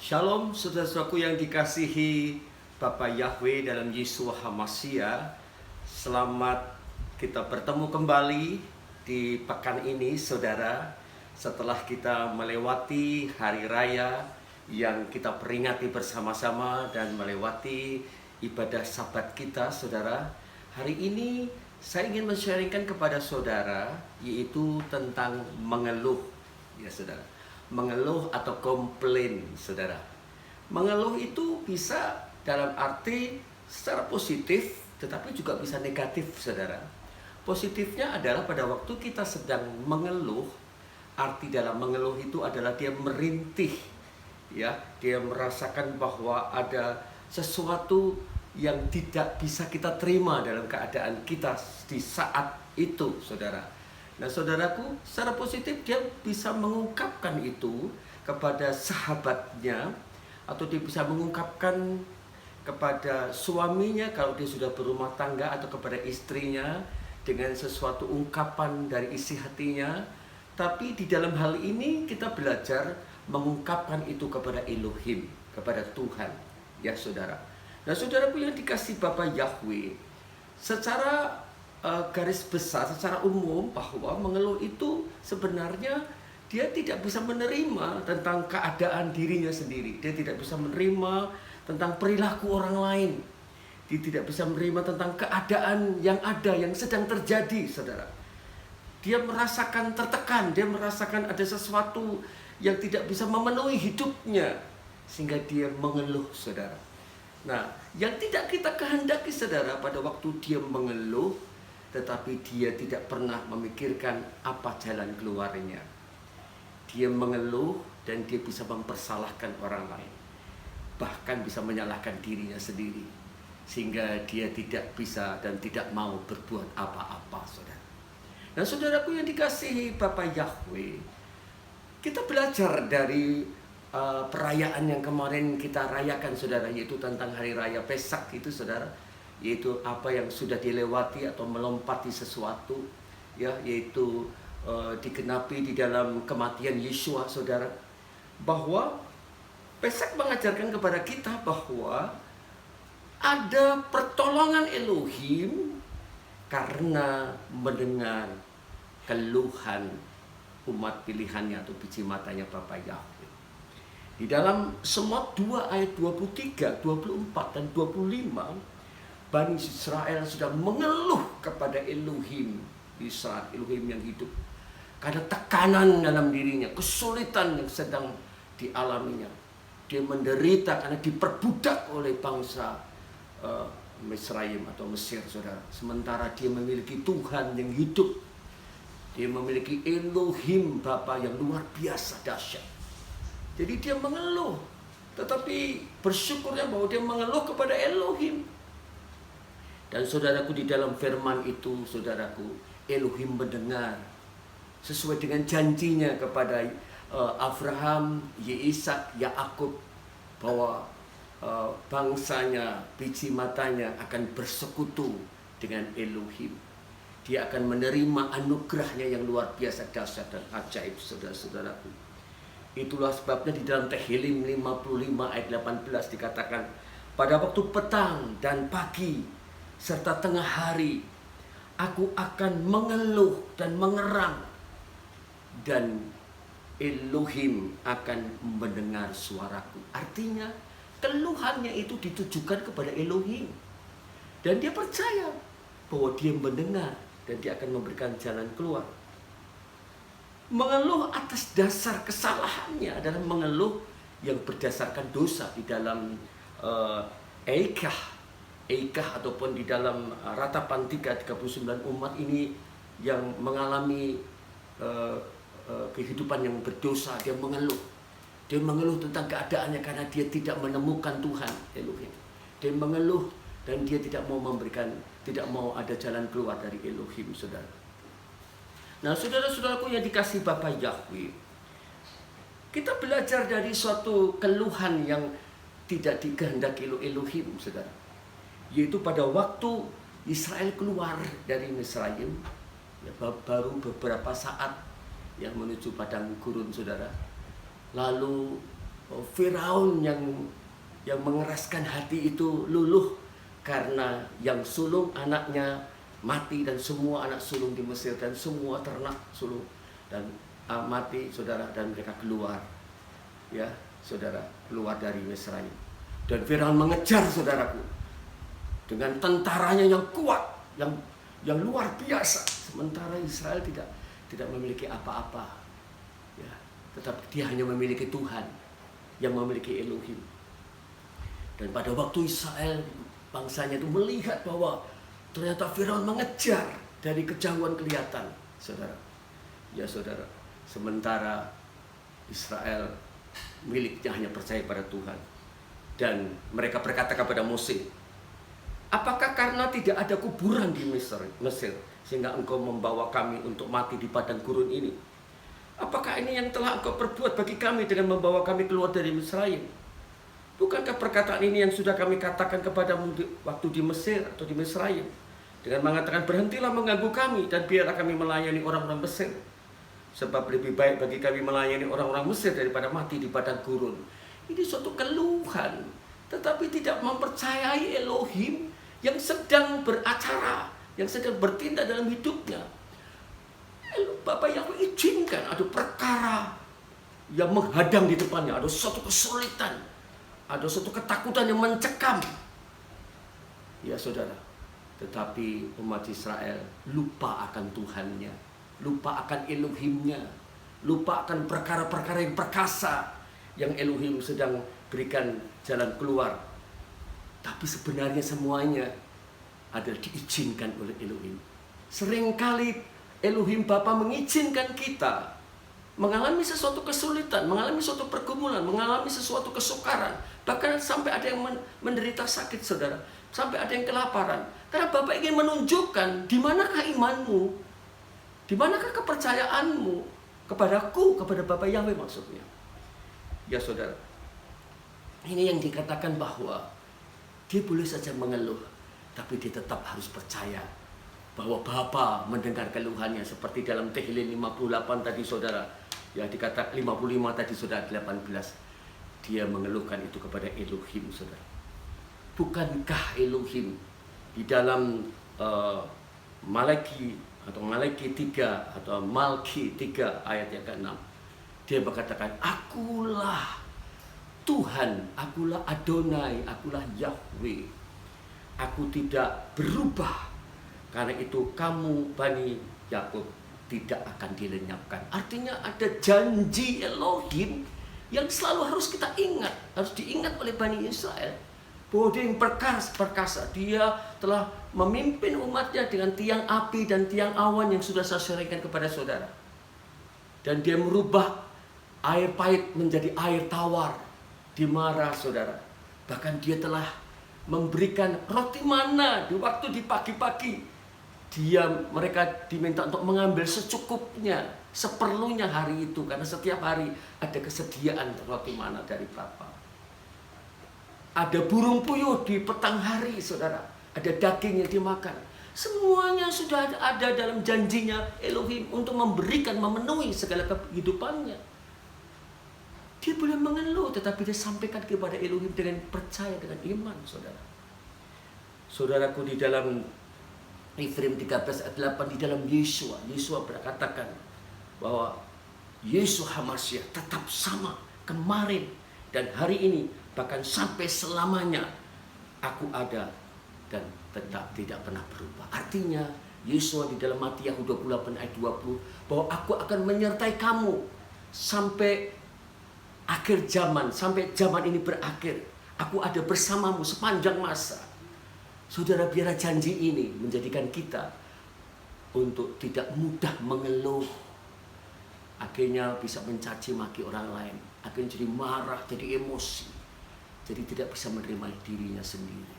Shalom saudara-saudaraku yang dikasihi Bapa Yahweh dalam Yeshua HaMashiach. Selamat kita bertemu kembali di pekan ini saudara. Setelah kita melewati hari raya yang kita peringati bersama-sama dan melewati ibadah Sabat kita saudara. Hari ini saya ingin men-sharingkan kepada saudara yaitu tentang mengeluh ya saudara. Mengeluh atau komplain saudara. Mengeluh itu bisa dalam arti secara positif tetapi juga bisa negatif saudara. Positifnya adalah pada waktu kita sedang mengeluh, arti dalam mengeluh itu adalah dia merintih ya, dia merasakan bahwa ada sesuatu yang tidak bisa kita terima dalam keadaan kita di saat itu saudara. Nah saudaraku, secara positif dia bisa mengungkapkan itu kepada sahabatnya, atau dia bisa mengungkapkan kepada suaminya kalau dia sudah berumah tangga, atau kepada istrinya dengan sesuatu ungkapan dari isi hatinya. Tapi di dalam hal ini kita belajar mengungkapkan itu kepada Elohim, kepada Tuhan ya saudara. Nah saudaraku yang dikasih Bapa Yahweh, secara garis besar, secara umum bahwa mengeluh itu sebenarnya dia tidak bisa menerima tentang keadaan dirinya sendiri. Dia tidak bisa menerima tentang perilaku orang lain. Dia tidak bisa menerima tentang keadaan yang ada, yang sedang terjadi, saudara. Dia merasakan tertekan, dia merasakan ada sesuatu yang tidak bisa memenuhi hidupnya, sehingga dia mengeluh, saudara. Nah, yang tidak kita kehendaki, saudara, pada waktu dia mengeluh, tetapi dia tidak pernah memikirkan apa jalan keluarnya. Dia mengeluh dan dia bisa mempersalahkan orang lain. Bahkan bisa menyalahkan dirinya sendiri. Sehingga dia tidak bisa dan tidak mau berbuat apa-apa, saudara. Nah, saudaraku yang dikasihi Bapa Yahweh, kita belajar dari perayaan yang kemarin kita rayakan, saudara, yaitu tentang Hari Raya Pesak itu, saudara. Yaitu apa yang sudah dilewati atau melompati sesuatu ya, yaitu digenapi di dalam kematian Yeshua saudara. Bahwa Pesak mengajarkan kepada kita bahwa ada pertolongan Elohim karena mendengar keluhan umat pilihannya atau biji matanya Bapa Yahweh. Di dalam Semot 2 ayat 23, 24 dan 25, Bani Israel sudah mengeluh kepada Elohim Israel, Elohim yang hidup, karena tekanan dalam dirinya, kesulitan yang sedang dialaminya. Dia menderita karena diperbudak oleh bangsa Misraim atau Mesir, saudara. Sementara dia memiliki Tuhan yang hidup. Dia memiliki Elohim Bapa yang luar biasa dahsyat. Jadi dia mengeluh, tetapi bersyukurnya bahwa dia mengeluh kepada Elohim. Dan saudaraku, di dalam firman itu, saudaraku, Elohim mendengar sesuai dengan janjinya kepada Abraham, Ishak, Yakub, bahwa bangsanya, biji matanya akan bersekutu dengan Elohim. Dia akan menerima anugerahnya yang luar biasa dahsyat dan ajaib, saudara-saudaraku. Itulah sebabnya di dalam Tehillim 55 ayat 18 dikatakan, pada waktu petang dan pagi serta tengah hari, aku akan mengeluh dan mengerang, dan Elohim akan mendengar suaraku. Artinya keluhannya itu ditujukan kepada Elohim, dan dia percaya bahwa dia mendengar dan dia akan memberikan jalan keluar. Mengeluh atas dasar kesalahannya adalah mengeluh yang berdasarkan dosa. Di dalam Eikah ataupun di dalam ratapan 39 umat ini yang mengalami kehidupan yang berdosa, dia mengeluh. Dia mengeluh tentang keadaannya karena dia tidak menemukan Tuhan Elohim. Dia mengeluh dan dia tidak mau memberikan, tidak mau ada jalan keluar dari Elohim, saudara. Nah, saudara-saudaraku yang dikasih Bapa Yahweh, kita belajar dari suatu keluhan yang tidak dikehendaki Elohim, saudara. Yaitu pada waktu Israel keluar dari Misraim, ya, baru beberapa saat yang menuju padang gurun, saudara. Lalu Firaun yang mengeraskan hati itu luluh karena yang sulung anaknya mati, dan semua anak sulung di Mesir dan semua ternak sulung dan mati, saudara, dan mereka keluar, ya saudara, keluar dari Misraim. Dan Firaun mengejar, saudaraku, dengan tentaranya yang kuat, yang luar biasa, sementara Israel tidak memiliki apa-apa, ya, tetapi dia hanya memiliki Tuhan yang memiliki Elohim. Dan pada waktu Israel, bangsanya itu melihat bahwa ternyata Firaun mengejar, dari kejauhan kelihatan, saudara. Ya saudara, sementara Israel miliknya hanya percaya pada Tuhan. Dan mereka berkata kepada Mose, apakah karena tidak ada kuburan di Mesir sehingga engkau membawa kami untuk mati di padang gurun ini? Apakah ini yang telah engkau perbuat bagi kami dengan membawa kami keluar dari Misraim? Bukankah perkataan ini yang sudah kami katakan kepadamu waktu di Mesir atau di Misraim, dengan mengatakan, berhentilah mengganggu kami dan biarlah kami melayani orang-orang Mesir, sebab lebih baik bagi kami melayani orang-orang Mesir daripada mati di padang gurun. Ini suatu keluhan, tetapi tidak mempercayai Elohim yang sedang beracara, yang sedang bertindak dalam hidupnya. Bapak Yahweh izinkan ada perkara yang menghadang di depannya, ada suatu kesulitan, ada suatu ketakutan yang mencekam. Ya saudara, tetapi umat Israel lupa akan Tuhannya, lupa akan Elohimnya, lupa akan perkara-perkara yang perkasa yang Elohim sedang berikan jalan keluar. Tapi sebenarnya semuanya adalah diizinkan oleh Elohim. Seringkali Elohim Bapa mengizinkan kita mengalami sesuatu kesulitan, mengalami suatu pergumulan, mengalami sesuatu kesukaran, bahkan sampai ada yang menderita sakit, saudara, sampai ada yang kelaparan. Karena Bapak ingin menunjukkan di manakah imanmu, di manakah kepercayaanmu kepadaku, kepada Bapak Yahweh maksudnya. Ya saudara, ini yang dikatakan bahwa dia boleh saja mengeluh, tapi dia tetap harus percaya bahwa Bapa mendengar keluhannya, seperti dalam Tehillim 58 tadi, saudara. Ya, dikata 55 tadi, saudara, 18. Dia mengeluhkan itu kepada Elohim, saudara. Bukankah Elohim di dalam Malaki 3 atau Malki 3 ayat yang ke-6, dia berkatakan, akulah Tuhan, akulah Adonai, akulah Yahweh. Aku tidak berubah. Karena itu kamu Bani Yakub tidak akan dilenyapkan. Artinya ada janji Elohim yang selalu harus kita ingat, harus diingat oleh Bani Israel, bahwa dia yang perkasa. Dia telah memimpin umatnya dengan tiang api dan tiang awan yang sudah saya sharingkan kepada saudara. Dan dia merubah air pahit menjadi air tawar di Mara, saudara. Bahkan dia telah memberikan roti mana di waktu di pagi-pagi. Mereka diminta untuk mengambil secukupnya, seperlunya hari itu, karena setiap hari ada kesediaan roti mana dari Bapa. Ada burung puyuh di petang hari, saudara. Ada daging yang dimakan. Semuanya sudah ada dalam janjinya Elohim untuk memberikan, memenuhi segala kehidupannya. Dia boleh mengeluh, tetapi dia sampaikan kepada Elohim dengan percaya, dengan iman, saudara. Saudaraku, di dalam Efraim 13 ayat 8, di dalam Yesua berkatakan bahwa Yesus Hamasiah tetap sama kemarin dan hari ini, bahkan sampai selamanya. Aku ada dan tetap tidak pernah berubah. Artinya Yesua di dalam Matius 28 ayat 20 bahwa aku akan menyertai kamu sampai akhir zaman, sampai zaman ini berakhir. Aku ada bersamamu sepanjang masa. Saudara, biarlah janji ini menjadikan kita untuk tidak mudah mengeluh. Akhirnya bisa mencaci maki orang lain. Akhirnya jadi marah, jadi emosi. Jadi tidak bisa menerima dirinya sendiri.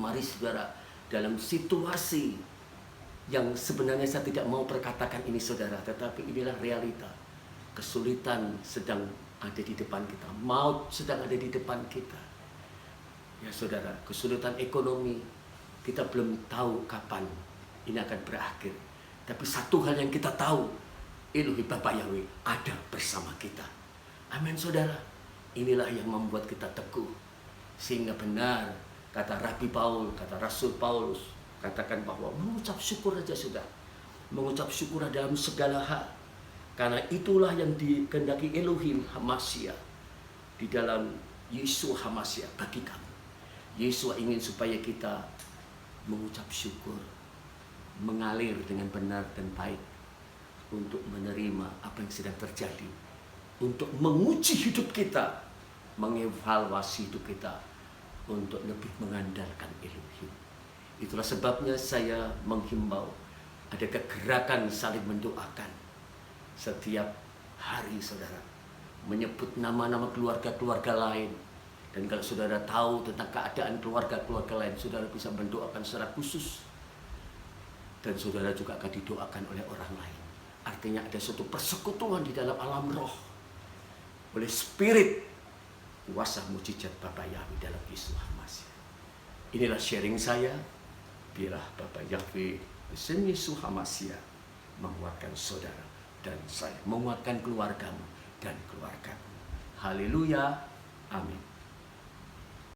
Mari saudara, dalam situasi yang sebenarnya saya tidak mau perkatakan ini, saudara, tetapi inilah realita. Kesulitan sedang ada di depan kita. Maut sedang ada di depan kita. Ya saudara, kesulitan ekonomi, kita belum tahu kapan ini akan berakhir. Tapi satu hal yang kita tahu, Elohim Bapa Yahweh ada bersama kita. Amin, saudara. Inilah yang membuat kita teguh. Sehingga benar kata Rabi Paul, kata Rasul Paulus, katakan bahwa mengucap syukur saja sudah. Mengucap syukur dalam segala hal. Karena itulah yang dikehendaki Elohim Hamashiach di dalam Yeshua Hamashiach bagi kamu. Yeshua ingin supaya kita mengucap syukur, mengalir dengan benar dan baik untuk menerima apa yang sedang terjadi, untuk menguji hidup kita, mengevaluasi hidup kita, untuk lebih mengandalkan Elohim. Itulah sebabnya saya menghimbau ada kegerakan saling mendoakan setiap hari, saudara, menyebut nama-nama keluarga-keluarga lain. Dan kalau saudara tahu tentang keadaan keluarga-keluarga lain, saudara bisa mendoakan secara khusus. Dan saudara juga akan didoakan oleh orang lain. Artinya ada suatu persekutuan di dalam alam roh oleh spirit kuasa mujizat Bapa Yahweh dalam Yesus Hamashiach. Inilah sharing saya. Biarlah Bapa Yahweh bersama Yesus Hamashiach menguatkan saudara dan saya, menguatkan keluargamu dan keluargamu. Haleluya. Amin.